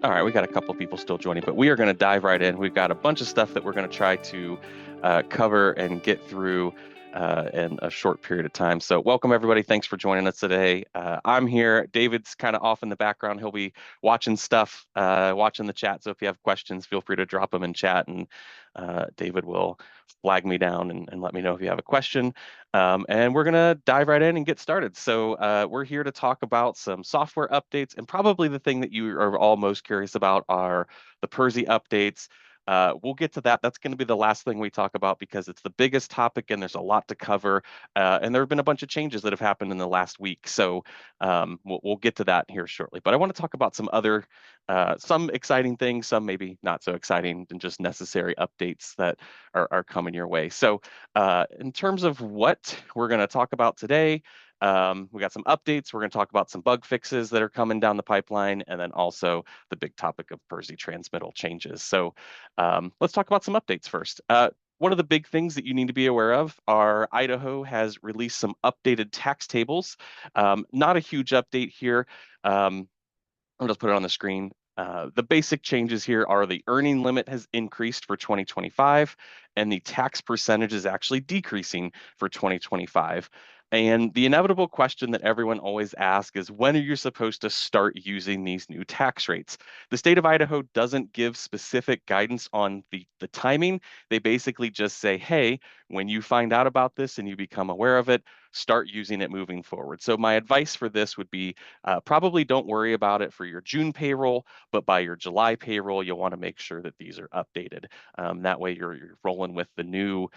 All right, we got a couple people still joining, but we are going to dive right in. We've got a bunch of stuff that we're going to try to cover and get through in a short period of time. So, welcome everybody. Thanks for joining us today. I'm here. David's kind of off in the background. He'll be watching stuff, watching the chat. So, if you have questions, feel free to drop them in chat, and David will flag me down and let me know if you have a question. And we're going to dive right in and get started. So we're here to talk about some software updates, and probably the thing that you are all most curious about are the PERSI updates. We'll get to that. That's going to be the last thing we talk about because it's the biggest topic and there's a lot to cover. And there have been a bunch of changes that have happened in the last week. So we'll get to that here shortly. But I want to talk about some other, some exciting things, some maybe not so exciting, and just necessary updates that are coming your way. So in terms of what we're going to talk about today, we got some updates. We're going to talk about some bug fixes that are coming down the pipeline, and then also the big topic of PERSI transmittal changes. So let's talk about some updates first. One of the big things that you need to be aware of are Idaho has released some updated tax tables. Not a huge update here. I'll just put it on the screen. The basic changes here are the earning limit has increased for 2025, and the tax percentage is actually decreasing for 2025. And the inevitable question that everyone always asks is, when are you supposed to start using these new tax rates? The state of Idaho doesn't give specific guidance on the timing. They basically just say, hey, when you find out about this and you become aware of it, start using it moving forward. So my advice for this would be probably don't worry about it for your June payroll, but by your July payroll, you'll want to make sure that these are updated. That way you're rolling with the new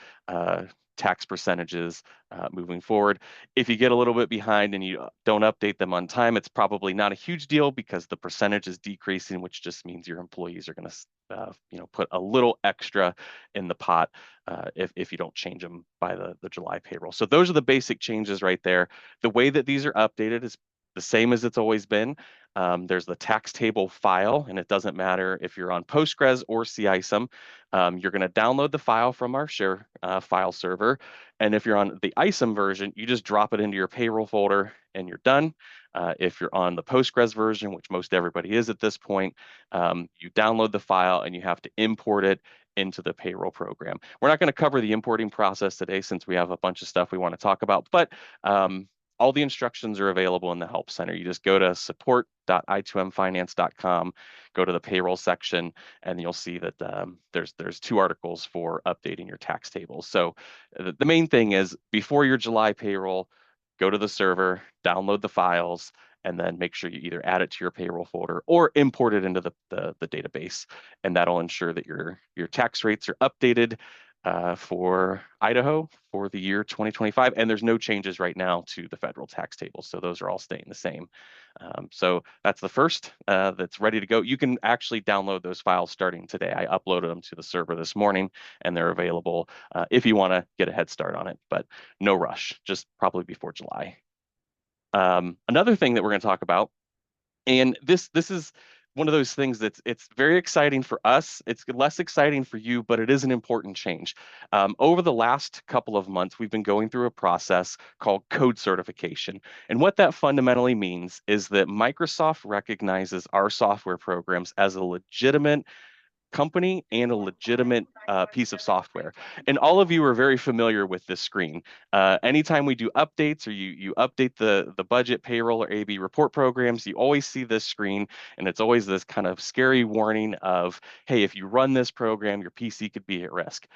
tax percentages moving forward. If you get a little bit behind and you don't update them on time, it's probably not a huge deal because the percentage is decreasing, which just means your employees are going to put a little extra in the pot if you don't change them by the July payroll. So those are the basic changes right there. The way that these are updated is the same as it's always been. There's the tax table file, and it doesn't matter if you're on Postgres or CISM. You're going to download the file from our share file server. And if you're on the ISM version, you just drop it into your payroll folder and you're done. If you're on the Postgres version, which most everybody is at this point, you download the file and you have to import it into the payroll program. We're not going to cover the importing process today since we have a bunch of stuff we want to talk about, but all the instructions are available in the Help Center. You just go to support.i2mfinance.com, go to the payroll section, and you'll see that there's two articles for updating your tax tables. So the main thing is before your July payroll, go to the server, download the files, and then make sure you either add it to your payroll folder or import it into the database. And that'll ensure that your tax rates are updated for Idaho for the year 2025. And there's no changes right now to the federal tax tables. So those are all staying the same. So that's the first that's ready to go. You can actually download those files starting today. I uploaded them to the server this morning and they're available if you want to get a head start on it, but no rush, just probably before July. Another thing that we're going to talk about, and this is one of those things it's very exciting for us. It's less exciting for you, but it is an important change. Over the last couple of months, we've been going through a process called code certification. And what that fundamentally means is that Microsoft recognizes our software programs as a legitimate company and a legitimate piece of software. And all of you are very familiar with this screen. Anytime we do updates or you update the budget, payroll, or AB report programs, you always see this screen, and it's always this kind of scary warning of, hey, if you run this program, your PC could be at risk.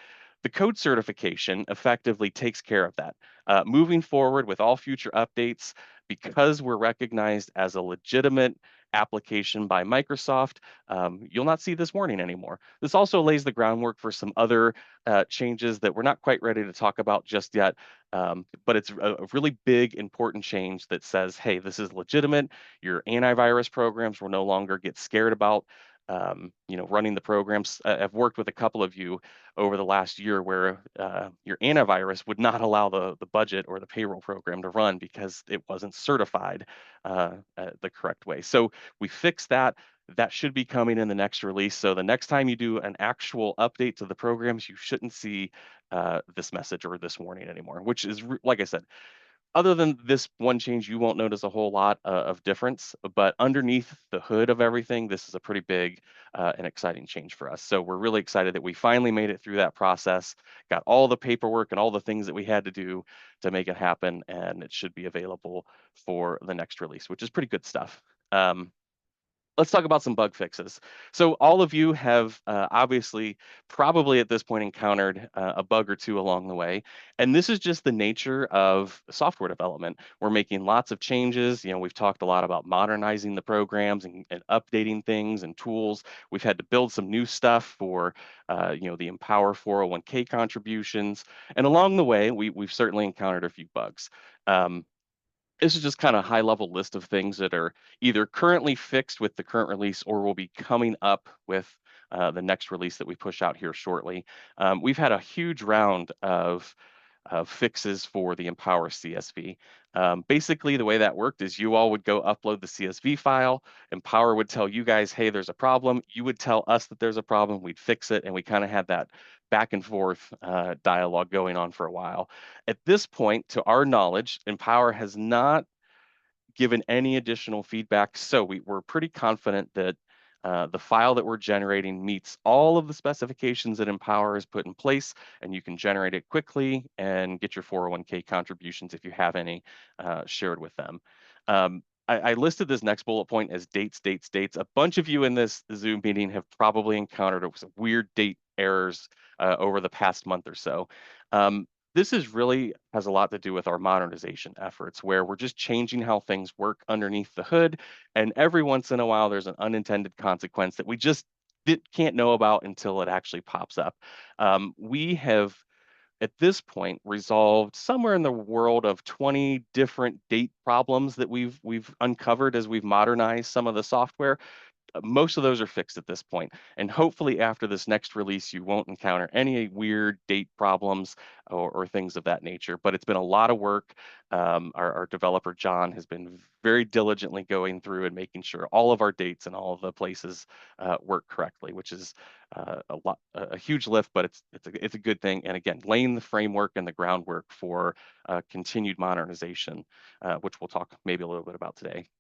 The code certification effectively takes care of that. Moving forward with all future updates, because we're recognized as a legitimate application by Microsoft, you'll not see this warning anymore. This also lays the groundwork for some other changes that we're not quite ready to talk about just yet, but it's a really big, important change that says, hey, this is legitimate. Your antivirus programs will no longer get scared about running the programs. I've worked with a couple of you over the last year where your antivirus would not allow the budget or the payroll program to run because it wasn't certified the correct way. So we fixed that. That should be coming in the next release. So the next time you do an actual update to the programs, you shouldn't see this message or this warning anymore, which is, like I said, other than this one change, you won't notice a whole lot of difference, but underneath the hood of everything, this is a pretty big and exciting change for us. So we're really excited that we finally made it through that process, got all the paperwork and all the things that we had to do to make it happen, and it should be available for the next release, which is pretty good stuff. Let's talk about some bug fixes. So all of you have obviously probably at this point encountered a bug or two along the way. And this is just the nature of software development. We're making lots of changes. We've talked a lot about modernizing the programs and updating things and tools. We've had to build some new stuff for, the Empower 401k contributions. And along the way, we've certainly encountered a few bugs. Um, this is just kind of a high level list of things that are either currently fixed with the current release or will be coming up with the next release that we push out here shortly. We've had a huge round of fixes for the Empower CSV. Basically, the way that worked is you all would go upload the CSV file. Empower would tell you guys, hey, there's a problem. You would tell us that there's a problem. We'd fix it. And we kind of had that back and forth dialogue going on for a while. At this point, to our knowledge, Empower has not given any additional feedback. So we're pretty confident that the file that we're generating meets all of the specifications that Empower has put in place, and you can generate it quickly and get your 401k contributions if you have any shared with them. I listed this next bullet point as dates, dates, dates. A bunch of you in this Zoom meeting have probably encountered some weird date errors over the past month or so. This is really has a lot to do with our modernization efforts, where we're just changing how things work underneath the hood. And every once in a while, there's an unintended consequence that we just can't know about until it actually pops up. We have, at this point, resolved somewhere in the world of 20 different date problems that we've uncovered as we've modernized some of the software. Most of those are fixed at this point. And hopefully after this next release, you won't encounter any weird date problems or things of that nature. But it's been a lot of work. Our developer, John, has been very diligently going through and making sure all of our dates and all of the places work correctly, which is a huge lift, but it's a good thing. And again, laying the framework and the groundwork for continued modernization, which we'll talk maybe a little bit about today.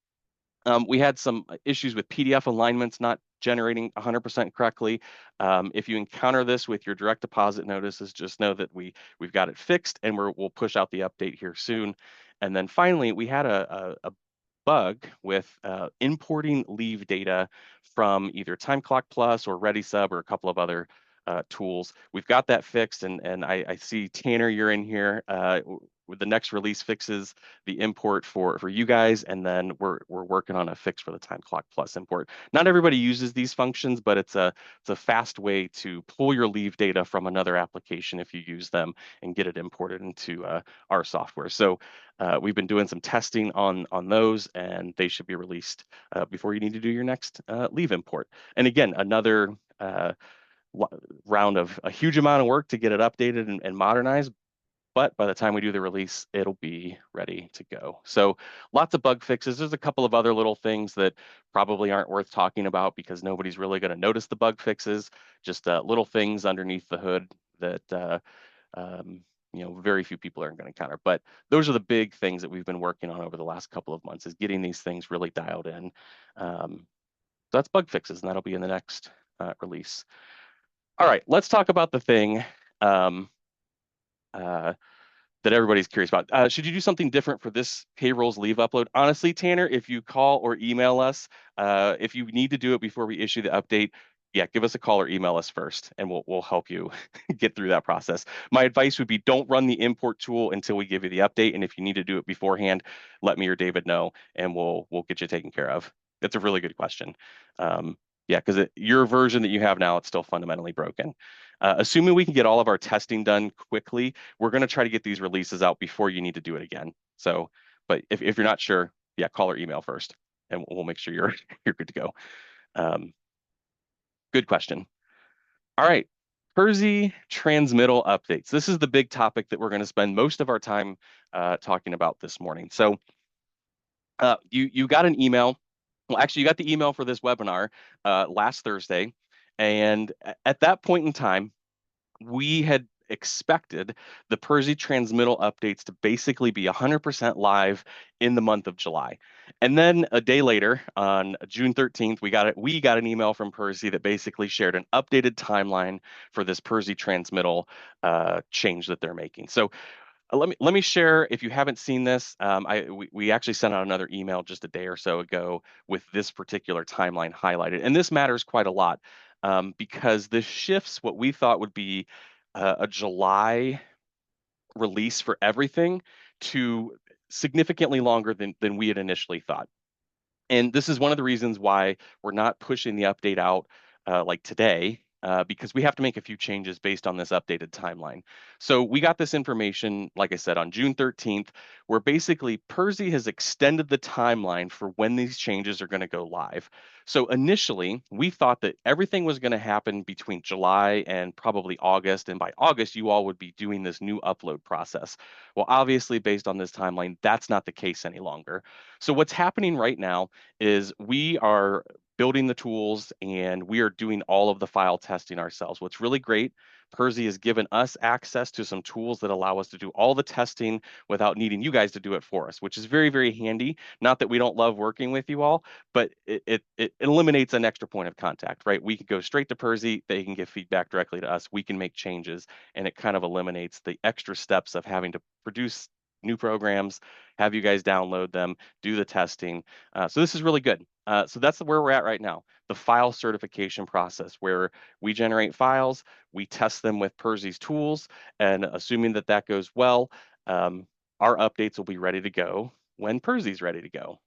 We had some issues with PDF alignments not generating 100% correctly. If you encounter this with your direct deposit notices, just know that we've got it fixed, and we'll push out the update here soon. And then finally, we had a bug with importing leave data from either Time Clock Plus or ReadySub or a couple of other tools. We've got that fixed, and I see Tanner, you're in here. With the next release fixes the import for you guys, and then we're working on a fix for the Time Clock Plus import. Not everybody uses these functions, but it's a fast way to pull your leave data from another application if you use them and get it imported into our software. So we've been doing some testing on those, and they should be released before you need to do your next leave import. And again, another round of a huge amount of work to get it updated and modernized, but by the time we do the release, it'll be ready to go. So lots of bug fixes. There's a couple of other little things that probably aren't worth talking about because nobody's really going to notice the bug fixes, just little things underneath the hood that very few people are going to encounter. But those are the big things that we've been working on over the last couple of months, is getting these things really dialed in. So that's bug fixes, and that'll be in the next release. All right, let's talk about the thing um, that everybody's curious about. Should you do something different for this payroll's leave upload? Honestly, Tanner, if you call or email us, if you need to do it before we issue the update, yeah, give us a call or email us first, and we'll help you get through that process. My advice would be don't run the import tool until we give you the update, and if you need to do it beforehand, let me or David know, and we'll get you taken care of. It's a really good question. Yeah, because your version that you have now, it's still fundamentally broken. Assuming we can get all of our testing done quickly, we're going to try to get these releases out before you need to do it again. So, but if you're not sure, yeah, call or email first, and we'll make sure you're you're good to go. Good question. All right, PERSI transmittal updates. This is the big topic that we're going to spend most of our time talking about this morning. So, you got an email. Well, actually, you got the email for this webinar last Thursday, and at that point in time, we had expected the PERSI transmittal updates to basically be 100% live in the month of July. And then a day later, on June 13th, we got an email from PERSI that basically shared an updated timeline for this PERSI transmittal change that they're making. So let me share. If you haven't seen this, we actually sent out another email just a day or so ago with this particular timeline highlighted, and this matters quite a lot because this shifts what we thought would be a July release for everything to significantly longer than we had initially thought. And this is one of the reasons why we're not pushing the update out like today, because we have to make a few changes based on this updated timeline. So we got this information, like I said, on June 13th, where basically PERSI has extended the timeline for when these changes are going to go live. So initially, we thought that everything was going to happen between July and probably August. And by August, you all would be doing this new upload process. Well, obviously, based on this timeline, that's not the case any longer. So what's happening right now is we are building the tools and we are doing all of the file testing ourselves. What's really great, PERSI has given us access to some tools that allow us to do all the testing without needing you guys to do it for us, which is very, very handy. Not that we don't love working with you all, but it eliminates an extra point of contact, right? We can go straight to PERSI, they can give feedback directly to us, we can make changes, and it kind of eliminates the extra steps of having to produce new programs, have you guys download them, do the testing. So this is really good. So that's where we're at right now. The file certification process, where we generate files, we test them with PERSI's tools, and assuming that that goes well, our updates will be ready to go when PERSI's ready to go.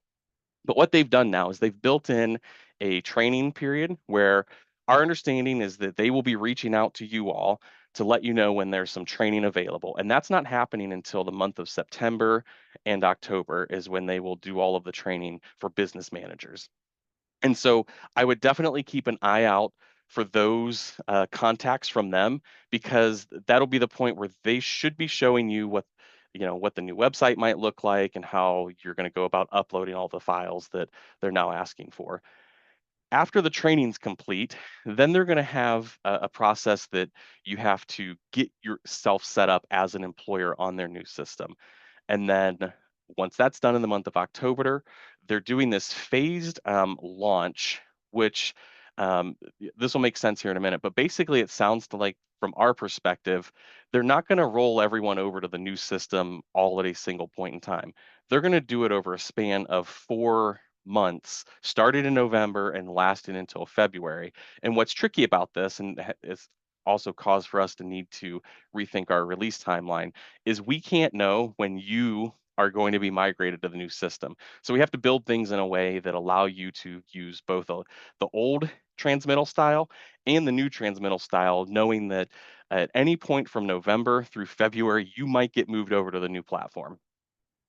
But what they've done now is they've built in a training period where our understanding is that they will be reaching out to you all to let you know when there's some training available. And that's not happening until the month of September and October is when they will do all of the training for business managers. And so I would definitely keep an eye out for those contacts from them, because that'll be the point where they should be showing you what the new website might look like and how you're going to go about uploading all the files that they're now asking for. After the training's complete, then they're going to have a process that you have to get yourself set up as an employer on their new system. And then once that's done in the month of October, they're doing this phased launch, which this will make sense here in a minute. But basically, it sounds to like, from our perspective, they're not going to roll everyone over to the new system all at a single point in time. They're going to do it over a span of 4 months, started in November and lasting until February. And what's tricky about this, and it's also cause for us to need to rethink our release timeline, is we can't know when you are going to be migrated to the new system. So we have to build things in a way that allow you to use both the old transmittal style and the new transmittal style, knowing that at any point from November through February, you might get moved over to the new platform.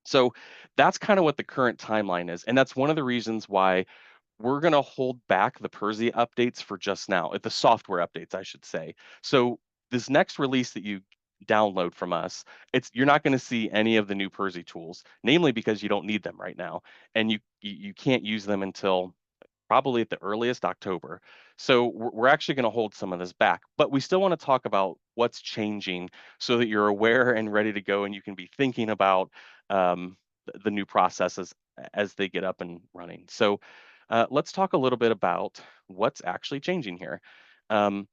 So that's kind of what the current timeline is. And that's one of the reasons why we're going to hold back the PERSI updates for just now, the software updates, I should say. So this next release that you download from us, you're not going to see any of the new PERSI tools, namely because you don't need them right now, and you can't use them until probably at the earliest October. So we're actually going to hold some of this back, but we still want to talk about what's changing so that you're aware and ready to go, and you can be thinking about the new processes as they get up and running. So let's talk a little bit about what's actually changing here. Um,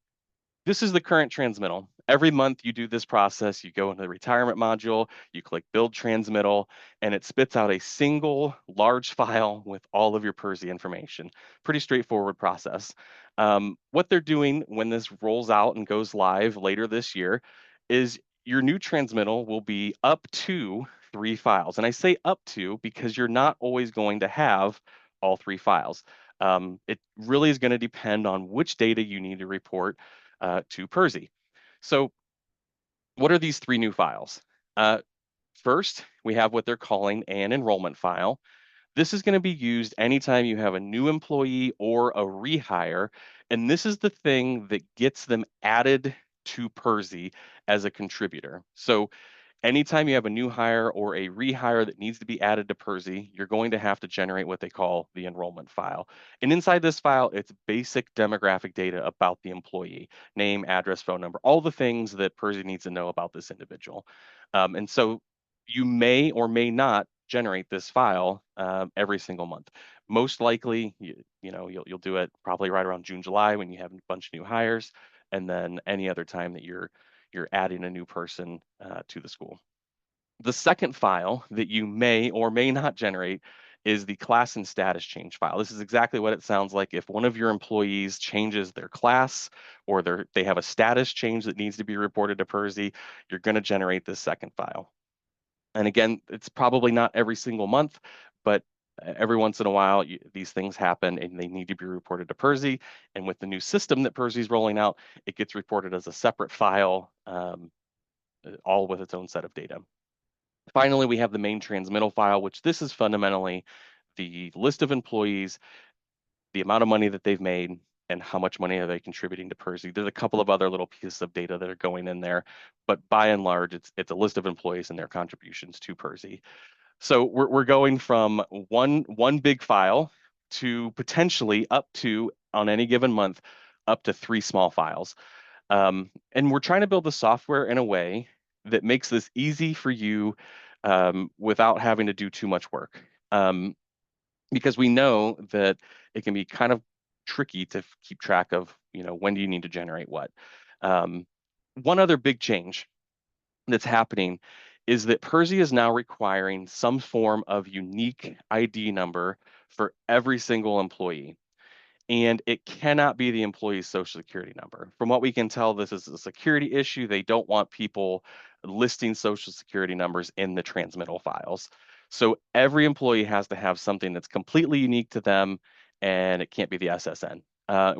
this is the current transmittal. Every month you do this process, you go into the retirement module, you click build transmittal, and it spits out a single large file with all of your PERSI information. Pretty straightforward process. What they're doing when this rolls out and goes live later this year is your new transmittal will be up to 3 files. And I say up to because you're not always going to have all 3 files. It really is going to depend on which data you need to report to PERSI. So what are these 3 new files? First, we have what they're calling an enrollment file. This is going to be used anytime you have a new employee or a rehire, and this is the thing that gets them added to PERSI as a contributor. So anytime you have a new hire or a rehire that needs to be added to PERSI, you're going to have to generate what they call the enrollment file. And inside this file, it's basic demographic data about the employee, name, address, phone number, all the things that PERSI needs to know about this individual. And so you may or may not generate this file every single month. Most likely, you'll do it probably right around June, July when you have a bunch of new hires, and then any other time that you're adding a new person to the school. The second file that you may or may not generate is the class and status change file. This is exactly what it sounds like. If one of your employees changes their class or they have a status change that needs to be reported to PERSI, you're going to generate this second file. And again, it's probably not every single month, but every once in a while, these things happen and they need to be reported to PERSI. And with the new system that PERSI is rolling out, it gets reported as a separate file, all with its own set of data. Finally, we have the main transmittal file, which this is fundamentally the list of employees, the amount of money that they've made, and how much money are they contributing to PERSI. There's a couple of other little pieces of data that are going in there, but by and large, it's a list of employees and their contributions to PERSI. So we're going from one big file to potentially up to, on any given month, up to 3 small files. And we're trying to build the software in a way that makes this easy for you without having to do too much work. Because we know that it can be kind of tricky to keep track of, when do you need to generate what. One other big change that's happening is that PERSI is now requiring some form of unique ID number for every single employee, and it cannot be the employee's social security number. From what we can tell, this is a security issue. They don't want people listing social security numbers in the transmittal files. So every employee has to have something that's completely unique to them, and it can't be the SSN.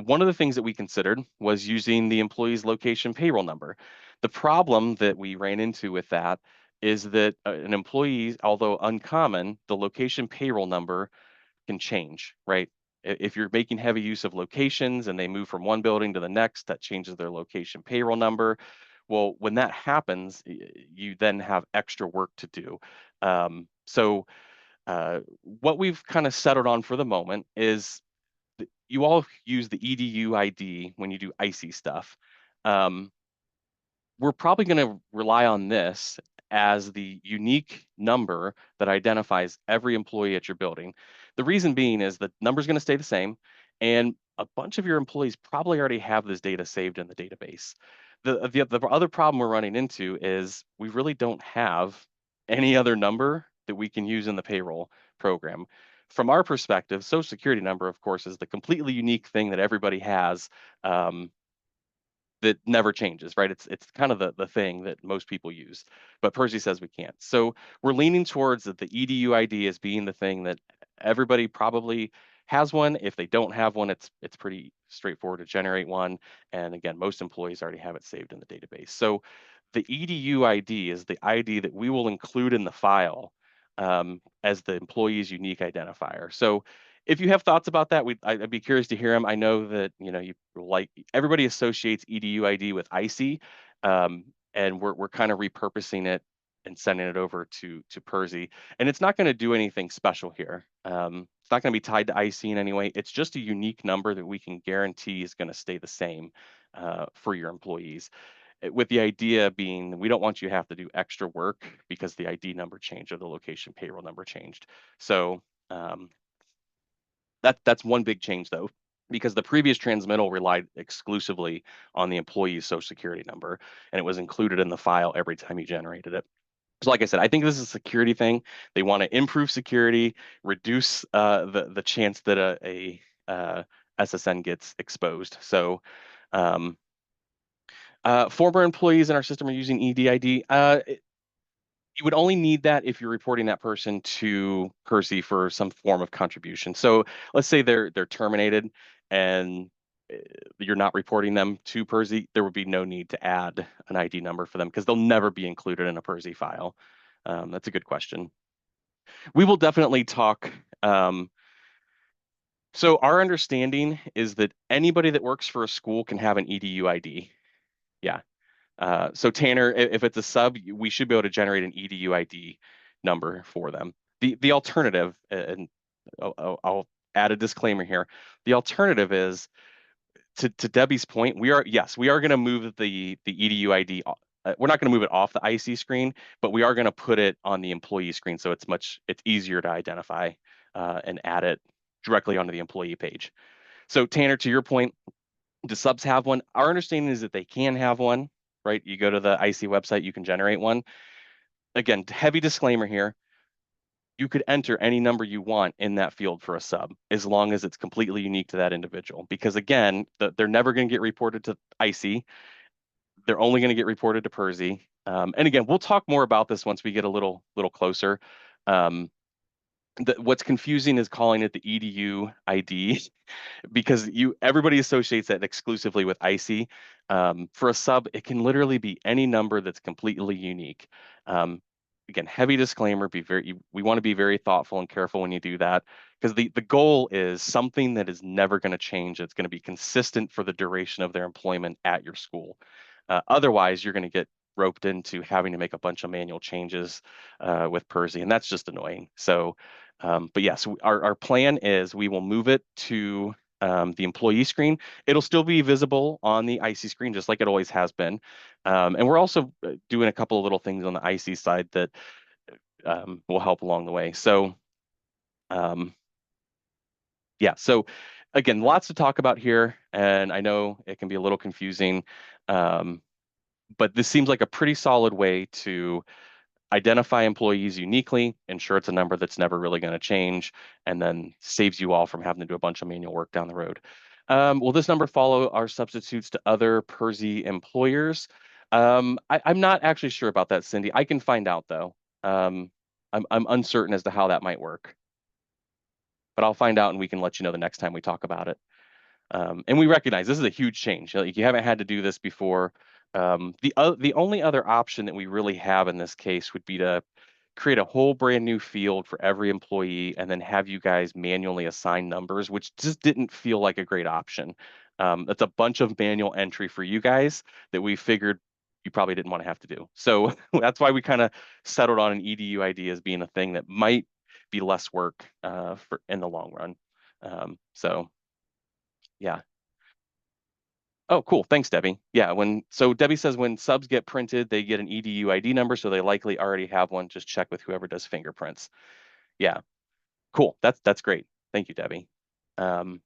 One of the things that we considered was using the employee's location payroll number. The problem that we ran into with that is that an employee, although uncommon, the location payroll number can change, right? If you're making heavy use of locations and they move from one building to the next, that changes their location payroll number. Well, when that happens, you then have extra work to do. What we've kind of settled on for the moment is you all use the EDU ID when you do icy stuff. Um, we're probably going to rely on this as the unique number that identifies every employee at your building. The reason being is the number is going to stay the same, and a bunch of your employees probably already have this data saved in the database. The other problem we're running into is we really don't have any other number that we can use in the payroll program. From our perspective, Social Security number, of course, is the completely unique thing that everybody has. That never changes, right? It's kind of the thing that most people use, but PERSI says we can't. So we're leaning towards that the EDU ID as being the thing that everybody probably has one. If they don't have one, it's pretty straightforward to generate one. And again, most employees already have it saved in the database. So the EDU ID is the ID that we will include in the file as the employee's unique identifier. So if you have thoughts about that, I'd be curious to hear them. I know that you like everybody associates EDU ID with IC, and we're kind of repurposing it and sending it over to PERSI. And it's not going to do anything special here. It's not going to be tied to IC in any way. It's just a unique number that we can guarantee is going to stay the same for your employees. With the idea being, we don't want you to have to do extra work because the ID number changed or the location payroll number changed. So that's one big change though, because the previous transmittal relied exclusively on the employee's social security number, and it was included in the file every time you generated it. So like I said, I think this is a security thing. They want to improve security, reduce the chance that a SSN gets exposed. So former employees in our system are using EDID. You would only need that if you're reporting that person to PERSI for some form of contribution. So let's say they're terminated and you're not reporting them to PERSI, there would be no need to add an ID number for them because they'll never be included in a PERSI file. That's a good question. We will definitely talk. So our understanding is that anybody that works for a school can have an EDU ID. Yeah. So Tanner, if it's a sub, we should be able to generate an EDU ID number for them. The alternative, and I'll add a disclaimer here. The alternative is to Debbie's point. We are going to move the EDU ID. We're not going to move it off the IC screen, but we are going to put it on the employee screen, so it's easier to identify and add it directly onto the employee page. So Tanner, to your point, do subs have one? Our understanding is that they can have one, right? You go to the IC website, you can generate one. Again, heavy disclaimer here. You could enter any number you want in that field for a sub, as long as it's completely unique to that individual. Because again, they're never going to get reported to IC. They're only going to get reported to PERSI. And again, we'll talk more about this once we get a little closer. Um, what's confusing is calling it the EDU ID because everybody associates that exclusively with icy. For a sub, it can literally be any number that's completely unique. Um, Again, heavy disclaimer, we want to be very thoughtful and careful when you do that, because the goal is something that is never going to change. It's going to be consistent for the duration of their employment at your school. Otherwise, you're going to get roped into having to make a bunch of manual changes with PERSI, and that's just annoying. So, but yes, our plan is we will move it to the employee screen. It'll still be visible on the IC screen, just like it always has been. And we're also doing a couple of little things on the IC side that will help along the way. So, um, yeah, so again, lots to talk about here, and I know it can be a little confusing, but this seems like a pretty solid way to identify employees uniquely, ensure it's a number that's never really going to change, and then saves you all from having to do a bunch of manual work down the road. Will this number follow our substitutes to other PERSI employers? I'm not actually sure about that, Cindy. I can find out though. I'm uncertain as to how that might work, but I'll find out and we can let you know the next time we talk about it. And we recognize this is a huge change. Like, you haven't had to do this before. The only other option that we really have in this case would be to create a whole brand new field for every employee and then have you guys manually assign numbers, which just didn't feel like a great option. That's a bunch of manual entry for you guys that we figured you probably didn't want to have to do. So that's why we kind of settled on an EDU ID as being a thing that might be less work for in the long run. So yeah. Oh, cool. Thanks, Debbie. Yeah, so Debbie says when subs get printed, they get an EDU ID number, so they likely already have one. Just check with whoever does fingerprints. Yeah, cool. That's great. Thank you, Debbie. Um,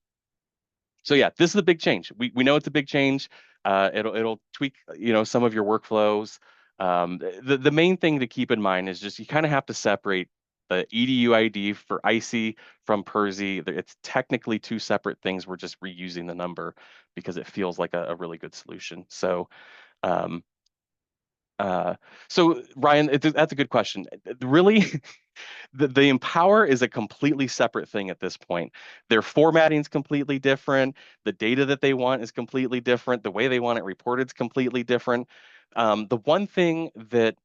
so yeah, this is a big change. We know it's a big change. It'll tweak, some of your workflows. The main thing to keep in mind is just you kind of have to separate the EDU ID for IC from PERSI. It's technically two separate things. We're just reusing the number because it feels like a really good solution. Um, uh, so Ryan, that's a good question. Really, the Empower is a completely separate thing at this point. Their formatting is completely different. The data that they want is completely different. The way they want it reported is completely different. The one thing that,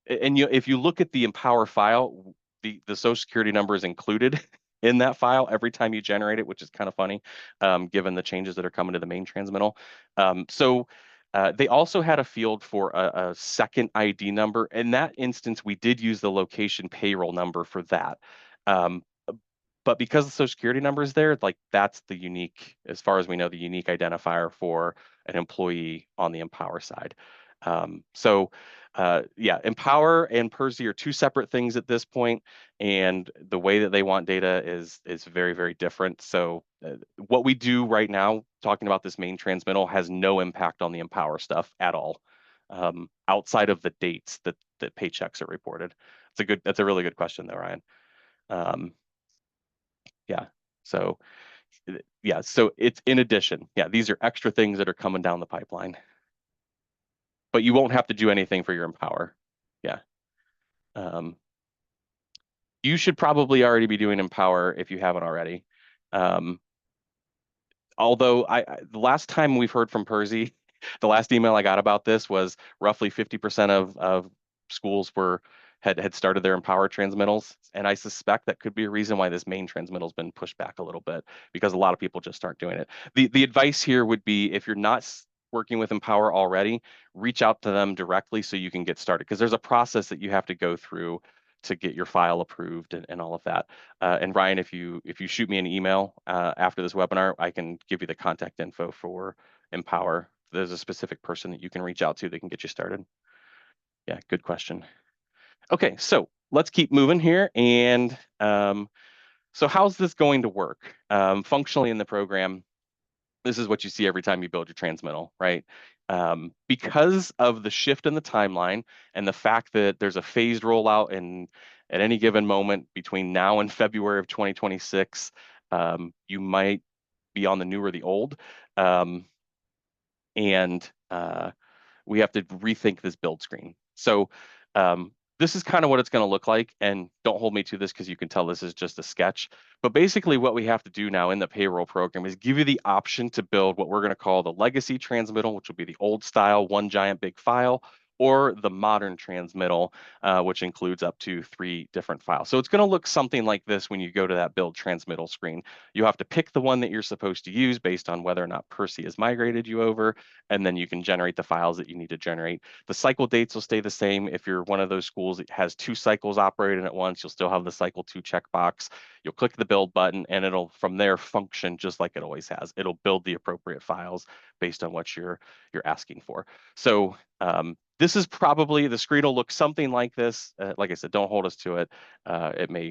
if you look at the Empower file, the Social Security number is included in that file every time you generate it, which is kind of funny, given the changes that are coming to the main transmittal. They also had a field for a second ID number. In that instance, we did use the location payroll number for that. Um, but because the Social Security number is there, like that's the unique, as far as we know, the unique identifier for an employee on the Empower side. Yeah, Empower and PERSI are two separate things at this point, and the way that they want data is very, very different. So what we do right now, talking about this main transmittal, has no impact on the Empower stuff at all, outside of the dates that paychecks are reported. That's a really good question though, Ryan. Um, yeah. So yeah, so it's in addition. Yeah, these are extra things that are coming down the pipeline, but you won't have to do anything for your Empower. Yeah. Um, you should probably already be doing Empower if you haven't already. Um, Although the last time we've heard from PERSI, the last email I got about this was roughly 50% of schools had started their Empower transmittals, and I suspect that could be a reason why this main transmittal's been pushed back a little bit, because a lot of people just aren't doing it. The advice here would be, if you're not working with Empower already, reach out to them directly so you can get started, because there's a process that you have to go through to get your file approved and all of that. And Ryan, if you shoot me an email after this webinar, I can give you the contact info for Empower. There's a specific person that you can reach out to that can get you started. Yeah, good question. Okay, so let's keep moving here. And so how's this going to work? Functionally in the program, this is what you see every time you build your transmittal, right? Because of the shift in the timeline and the fact that there's a phased rollout in at any given moment between now and February of 2026, you might be on the new or the old. And we have to rethink this build screen. So this is kind of what it's going to look like. And don't hold me to this because you can tell this is just a sketch. But basically what we have to do now in the payroll program is give you the option to build what we're going to call the legacy transmittal, which will be the old style, one giant big file, or the modern transmittal, which includes up to 3 different files. So it's going to look something like this when you go to that build transmittal screen. You have to pick the one that you're supposed to use based on whether or not PERSI has migrated you over, and then you can generate the files that you need to generate. The cycle dates will stay the same. If you're one of those schools that has 2 cycles operating at once, you'll still have the cycle 2 checkbox. You'll click the build button and it'll from there function just like it always has. It'll build the appropriate files based on what you're asking for. So this is probably, the screen will look something like this. Like I said, don't hold us to it.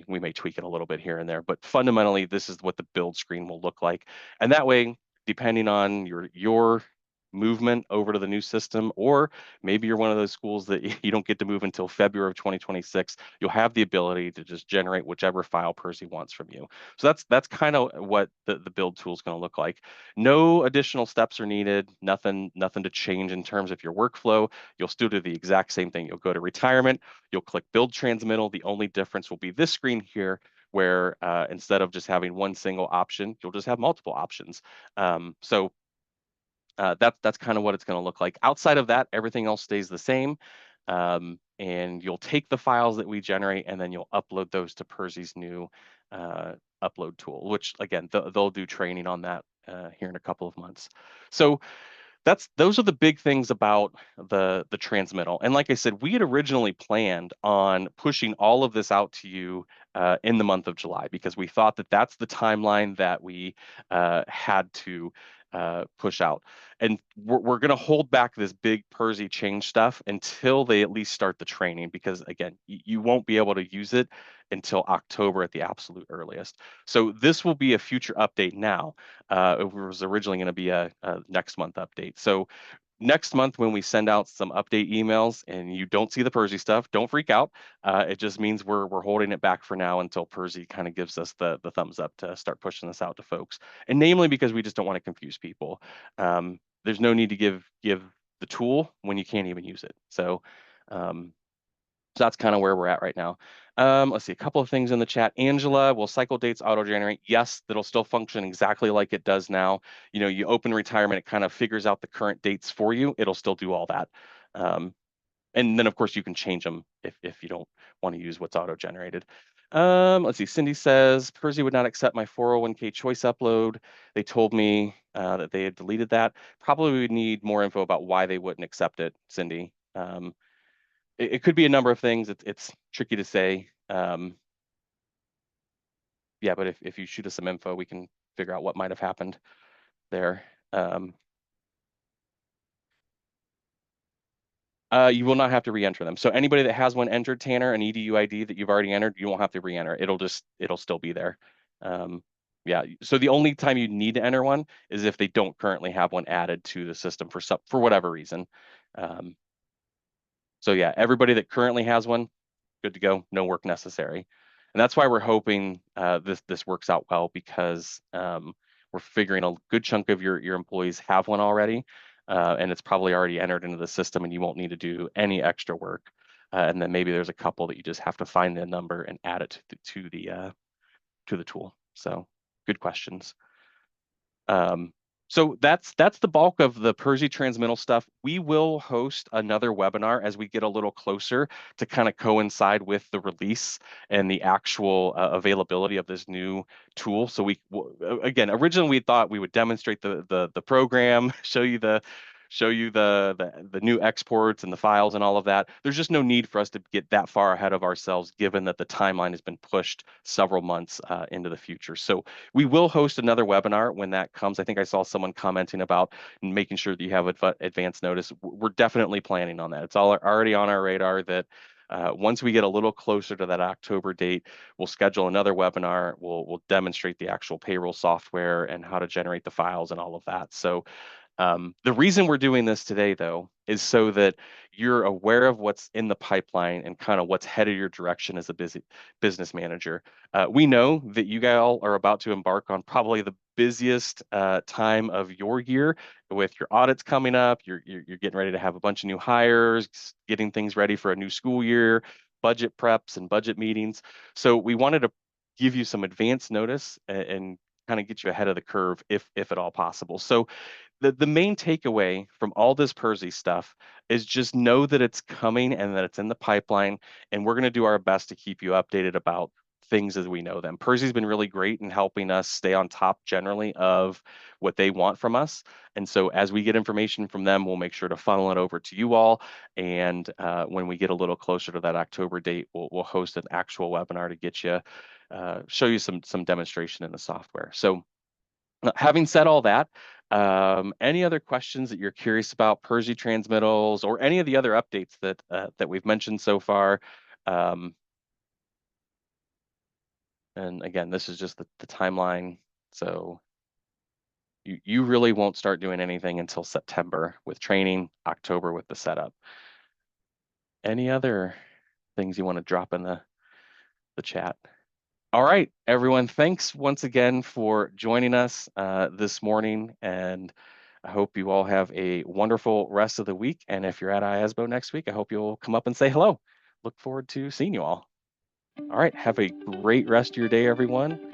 We may tweak it a little bit here and there, but fundamentally, this is what the build screen will look like. And that way, depending on your movement over to the new system, or maybe you're one of those schools that you don't get to move until February of 2026, you'll have the ability to just generate whichever file PERSI wants from you. So that's kind of what the build tool is going to look like. No additional steps are needed, nothing to change in terms of your workflow. You'll still do the exact same thing. You'll go to retirement, you'll click build transmittal. The only difference will be this screen here, where instead of just having one single option, you'll just have multiple options. So that's kind of what it's going to look like. Outside of that, everything else stays the same. And you'll take the files that we generate and then you'll upload those to PERSI's new upload tool, which again, they'll do training on that here in a couple of months. So those are the big things about the transmittal. And like I said, we had originally planned on pushing all of this out to you in the month of July, because we thought that that's the timeline that we had to push out. And we're going to hold back this big PERSI change stuff until they at least start the training, because again, you won't be able to use it until October at the absolute earliest. So this will be a future update now. It was originally going to be a next month update. So next month, when we send out some update emails and you don't see the PERSI stuff, don't freak out. It just means we're holding it back for now until PERSI kind of gives us the thumbs up to start pushing this out to folks. And namely because we just don't want to confuse people. There's no need to give the tool when you can't even use it. So that's kind of where we're at right now. Let's see, a couple of things in the chat. Angela, will cycle dates auto-generate? Yes, that'll still function exactly like it does now. You know, you open retirement, it kind of figures out the current dates for you. It'll still do all that. And then, of course, you can change them if you don't want to use what's auto-generated. Let's see, Cindy says, PERSI would not accept my 401k choice upload. They told me that they had deleted that. Probably would need more info about why they wouldn't accept it, Cindy. It could be a number of things. It's tricky to say. Yeah, but if you shoot us some info, we can figure out what might have happened there. You will not have to re-enter them. So anybody that has one entered, Tanner, an EDU ID that you've already entered, you won't have to re-enter. It'll still be there. Yeah. So the only time you need to enter one is if they don't currently have one added to the system for whatever reason. So yeah, everybody that currently has one, good to go, no work necessary. And that's why we're hoping this works out well, because we're figuring a good chunk of your employees have one already, and it's probably already entered into the system and you won't need to do any extra work. And then maybe there's a couple that you just have to find the number and add it to the tool. So good questions. So that's the bulk of the PERSI transmittal stuff. We will host another webinar as we get a little closer to kind of coincide with the release and the actual availability of this new tool. So again, originally we thought we would demonstrate the program, show you the show you the new exports and the files and all of that. There's just no need for us to get that far ahead of ourselves, given that the timeline has been pushed several months into the future. So we will host another webinar when that comes. I think I saw someone commenting about making sure that you have advance notice. We're definitely planning on that. It's all already on our radar that once we get a little closer to that October date, we'll schedule another webinar. We'll demonstrate the actual payroll software and how to generate the files and all of that. So the reason we're doing this today, though, is so that you're aware of what's in the pipeline and kind of what's headed your direction as a busy business manager. We know that you guys are about to embark on probably the busiest time of your year with your audits coming up. You're getting ready to have a bunch of new hires, getting things ready for a new school year, budget preps and budget meetings. So we wanted to give you some advance notice and kind of get you ahead of the curve if at all possible. So the main takeaway from all this PERSI stuff is just know that it's coming and that it's in the pipeline, and we're going to do our best to keep you updated about things as we know them. PERSI's been really great in helping us stay on top generally of what they want from us. And so as we get information from them, we'll make sure to funnel it over to you all. And when we get a little closer to that October date, we'll host an actual webinar to get you, show you some demonstration in the software. So having said all that, any other questions that you're curious about PERSI transmittals or any of the other updates that we've mentioned so far? And again, this is just the timeline. So you really won't start doing anything until September with training, October with the setup. Any other things you want to drop in the chat? All right, everyone, thanks once again for joining us this morning, and I hope you all have a wonderful rest of the week. And if you're at IASBO next week, I hope you'll come up and say hello. Look forward to seeing you all. All right, have a great rest of your day, everyone.